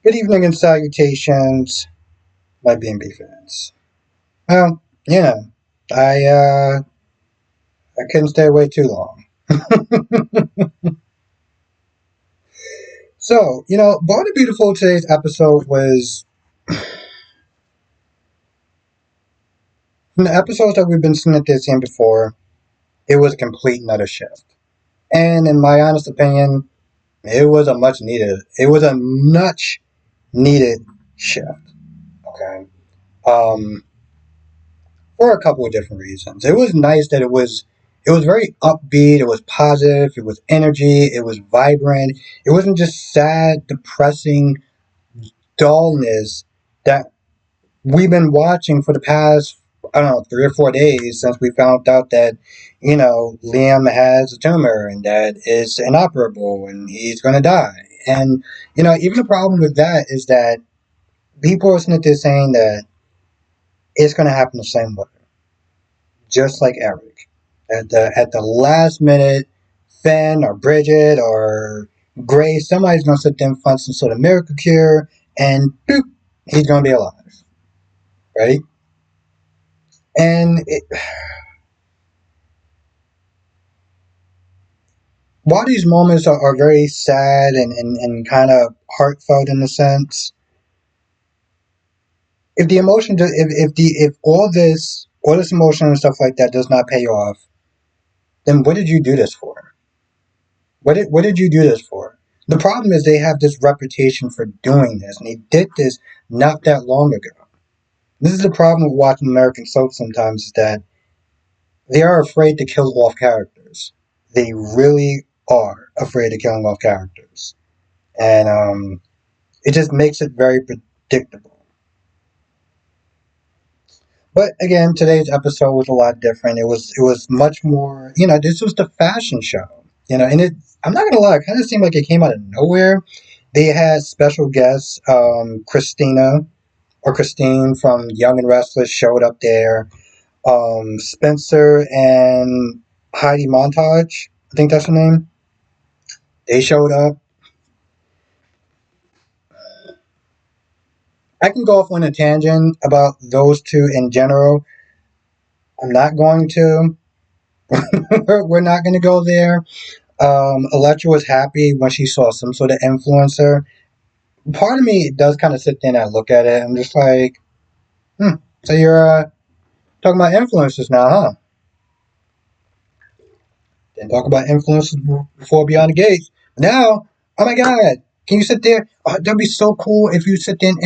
Good evening and salutations, my B&B fans. Well, I uh, I couldn't stay away too long. So, Bold and Beautiful today's episode was from the episodes that we've been seeing at this scene before. It was a complete and utter shift, and in my honest opinion, it was a much needed shift. Okay, um, for a couple of different reasons. It was nice that it was very upbeat, it was positive, it was energy, it was vibrant. It wasn't just sad, depressing dullness that we've been watching for the past, I don't know, 3 or 4 days since we found out that, Liam has a tumor and that it's inoperable and he's gonna die. And, even the problem with that is that people are sitting there saying that it's gonna happen the same way. Just like Eric. At the last minute, Finn or Bridget or Grace, somebody's gonna sit there and find some sort of miracle cure, and boop, he's gonna be alive, right? And while these moments are very sad and kind of heartfelt in a sense, if the emotion, if all this emotion and stuff like that does not pay off, then what did you do this for? What did you do this for? The problem is they have this reputation for doing this, and they did this not that long ago. This is the problem with watching American soap sometimes is that they are afraid to kill off characters. They really are afraid of killing off characters. And it just makes it very predictable. But again, today's episode was a lot different. It was much more, this was the fashion show. And I'm not gonna lie, it kind of seemed like it came out of nowhere. They had special guests, Christine from Young and Restless showed up there. Spencer and Heidi Montage, I think that's her name. They showed up. I can go off on a tangent about those two in general. I'm not going to. We're not going to go there. Electra was happy when she saw some sort of influencer. Part of me does kind of sit there and I look at it. I'm just like, so you're talking about influencers now, huh? Didn't talk about influencers before Beyond the Gates. Now, oh my God, can you sit there? That'd be so cool if you sit there and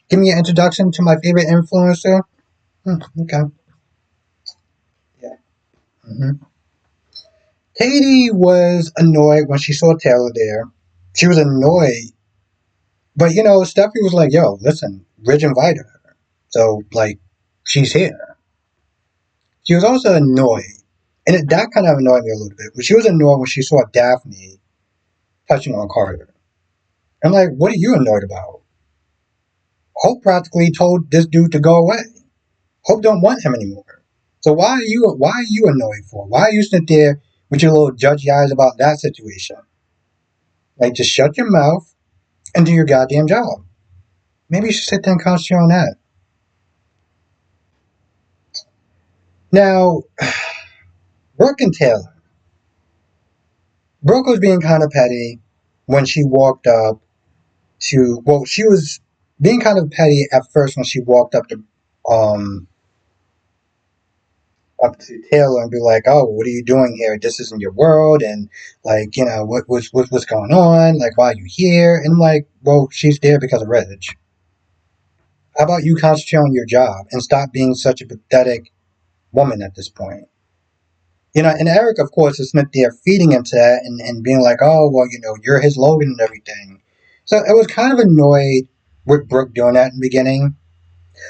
give me an introduction to my favorite influencer. Okay. Yeah. hmm Katie was annoyed when she saw Taylor there. She was annoyed. But, Stephanie was like, yo, listen, Ridge invited her. So, like, she's here. She was also annoyed. And that kind of annoyed me a little bit. But she was annoyed when she saw Daphne touching on Carter. I'm like, what are you annoyed about? Hope practically told this dude to go away. Hope don't want him anymore. So why are you annoyed for? Why are you sitting there with your little judgy eyes about that situation? Like, just shut your mouth and do your goddamn job. Maybe you should sit there and concentrate on that. Now, Brooke and Taylor. Brooke was being kind of petty when she walked up she was being kind of petty at first when she walked um up to Taylor and be like, "Oh, what are you doing here? This isn't your world." And like, what's going on? Like, why are you here? And I'm like, well, she's there because of Reg. How about you concentrate on your job and stop being such a pathetic woman at this point? And Eric, of course, is not there feeding into that and being like, oh, well, you're his Logan and everything. So I was kind of annoyed with Brooke doing that in the beginning.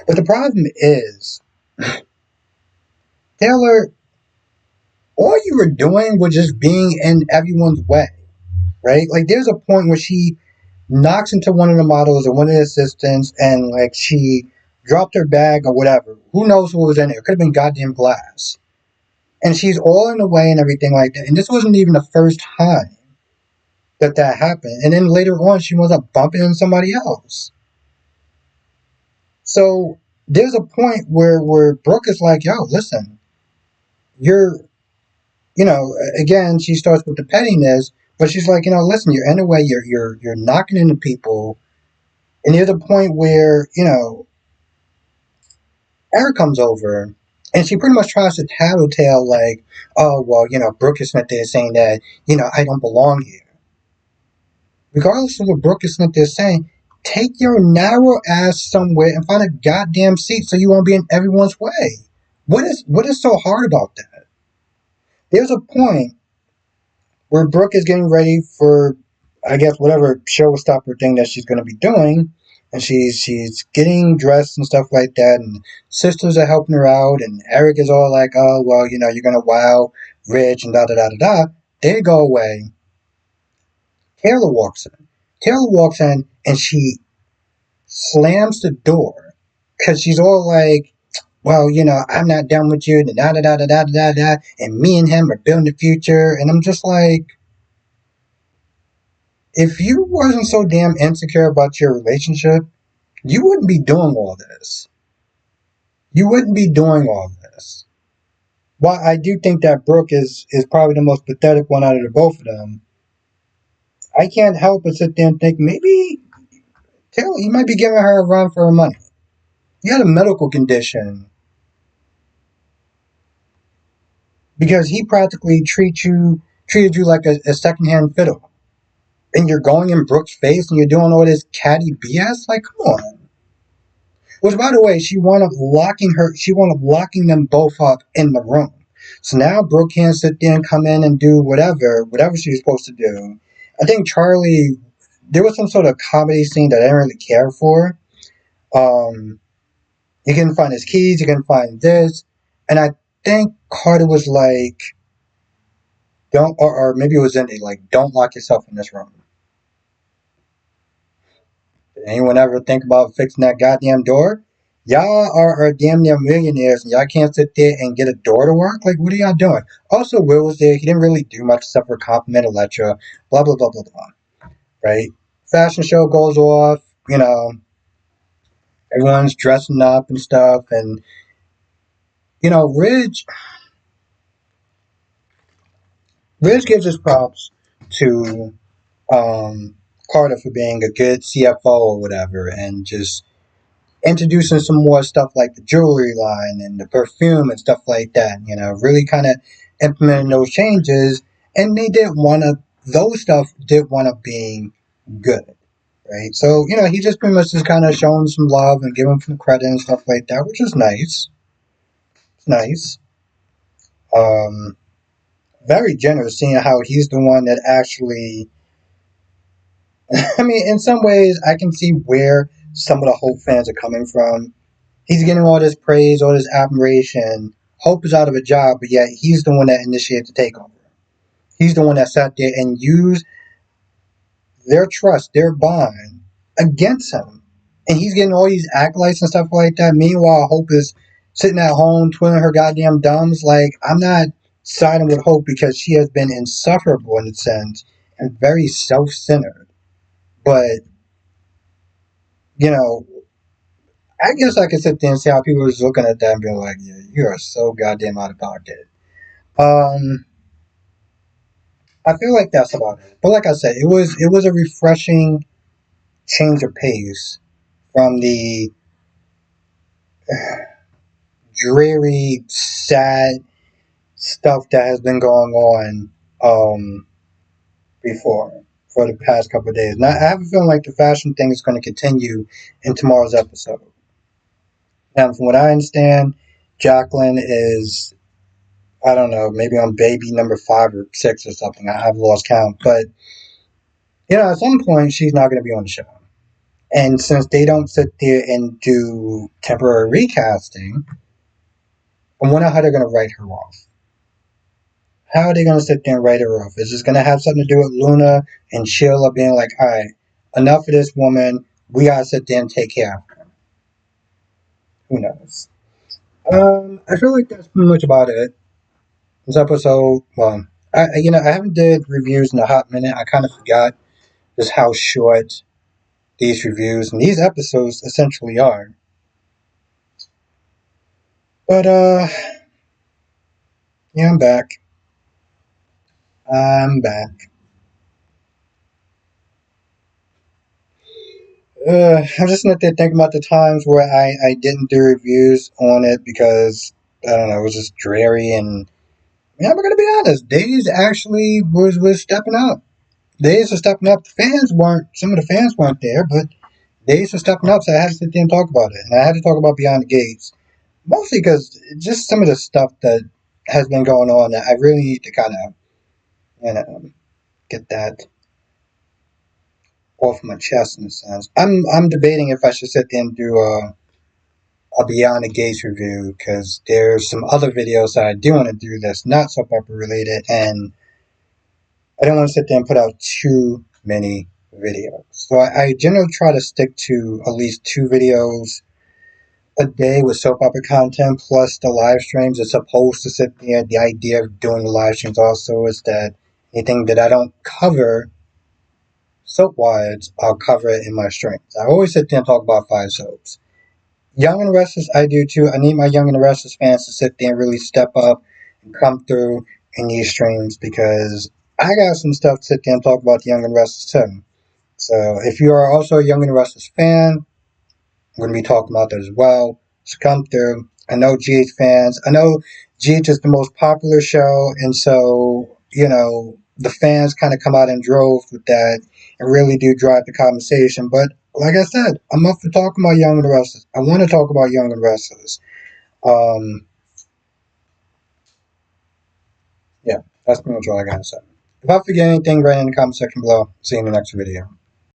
But the problem is, Taylor, all you were doing was just being in everyone's way, right? Like, there's a point where she knocks into one of the models or one of the assistants and, like, she dropped her bag or whatever. Who knows what was in it? It could have been goddamn glass. And she's all in the way and everything like that. And this wasn't even the first time that happened. And then later on, she was up bumping into somebody else. So there's a point where Brooke is like, yo, listen, you're, again, she starts with the pettiness, but she's like, listen, you're in a way, you're knocking into people. And there's a point where, Eric comes over and she pretty much tries to tattletale like, oh, well, Brooke is not there saying that, I don't belong here. Regardless of what Brooke is not there saying, take your narrow ass somewhere and find a goddamn seat so you won't be in everyone's way. What is so hard about that? There's a point where Brooke is getting ready for, I guess, whatever showstopper thing that she's going to be doing, and she's getting dressed and stuff like that, and sisters are helping her out, and Eric is all like, oh, well, you're going to wow Rich and da da da da da. They go away. Taylor walks in. Taylor walks in, and she slams the door because she's all like, well, I'm not done with you, da da da da da da da, and me and him are building the future, and I'm just like, if you wasn't so damn insecure about your relationship, you wouldn't be doing all this. You wouldn't be doing all this. While I do think that Brooke is probably the most pathetic one out of the both of them, I can't help but sit there and think maybe Taylor, you might be giving her a run for her money. You had a medical condition because he practically treated you like a secondhand fiddle. And you're going in Brooke's face and you're doing all this catty BS? Like, come on. Which, by the way, she wound up locking them both up in the room. So now Brooke can't sit there and come in and do whatever she was supposed to do. I think Charlie, there was some sort of comedy scene that I didn't really care for. Um, you can find his keys, you can find this. And I think Carter was like, don't, or maybe it was Indy, like, don't lock yourself in this room. Did anyone ever think about fixing that goddamn door? Y'all are damn near millionaires and y'all can't sit there and get a door to work? Like, what are y'all doing? Also, Will was there. He didn't really do much except for compliment Electra. Blah, blah, blah, blah, blah. Right? Fashion show goes off. Everyone's dressing up and stuff. And, Ridge gives his props to Carter for being a good CFO or whatever and just introducing some more stuff like the jewelry line and the perfume and stuff like that. Really kind of implementing those changes, and those stuff did want up being good, right? So he just pretty much just kind of showing some love and giving some credit and stuff like that, which is nice. It's nice. Um, Very generous, seeing how he's the one that actually. I mean, in some ways, I can see where some of the Hope fans are coming from. He's getting all this praise, all this admiration. Hope is out of a job, but yet he's the one that initiated the takeover. He's the one that sat there and used their trust, their bond against him. And he's getting all these acolytes and stuff like that. Meanwhile, Hope is sitting at home twiddling her goddamn thumbs. Like, I'm not siding with Hope because she has been insufferable in a sense and very self-centered. But, you know, I guess I could sit there and see how people are just looking at that and being like, yeah, you are so goddamn out of pocket. Um, I feel like that's about it. But like I said, it was a refreshing change of pace from the dreary, sad stuff that has been going on before for the past couple of days. Now I have a feeling like the fashion thing is going to continue in tomorrow's episode. Now, from what I understand, Jacqueline is, I don't know, maybe on baby number 5 or 6 or something. I've lost count, but at some point she's not going to be on the show. And since they don't sit there and do temporary recasting, I wonder how they're going to write her off. How are they going to sit there and write her off? Is this going to have something to do with Luna and Sheila being like, all right, enough of this woman. We got to sit there and take care of her. Who knows? I feel like that's pretty much about it. This episode, well, I haven't did reviews in a hot minute. I kind of forgot just how short these reviews and these episodes essentially are. But yeah, I'm back. I'm back. I'm just not there thinking about the times where I didn't do reviews on it because I don't know, it was just dreary and yeah, I'm gonna be honest, Days actually was stepping up. Days were stepping up. The fans weren't some of the fans weren't there, but Days were stepping up, so I had to sit there and talk about it. And I had to talk about Beyond the Gates. Mostly because just some of the stuff that has been going on that I really need to kind of get that off my chest in a sense. I'm debating if I should sit there and do a Beyond the Gates review because there's some other videos that I do want to do that's not soap opera related, and I don't want to sit there and put out too many videos. So I generally try to stick to at least 2 videos a day with soap opera content plus the live streams. It's supposed to sit there. The idea of doing the live streams also is that anything that I don't cover soap wise, I'll cover it in my streams. I always sit there and talk about 5 soaps. Young and Restless, I do too. I need my Young and the Restless fans to sit there and really step up and come through in these streams because I got some stuff to sit there and talk about the Young and Restless too. So if you are also a Young and the Restless fan, I'm going to be talking about that as well. So come through. I know GH fans. I know GH is the most popular show, and so the fans kind of come out in droves with that and really do drive the conversation. But like I said, I'm up for talking about Young and the Restless. I want to talk about Young and Restless. Um, yeah, that's pretty much all I gotta say. If I forget anything, write in the comment section below. See you in the next video.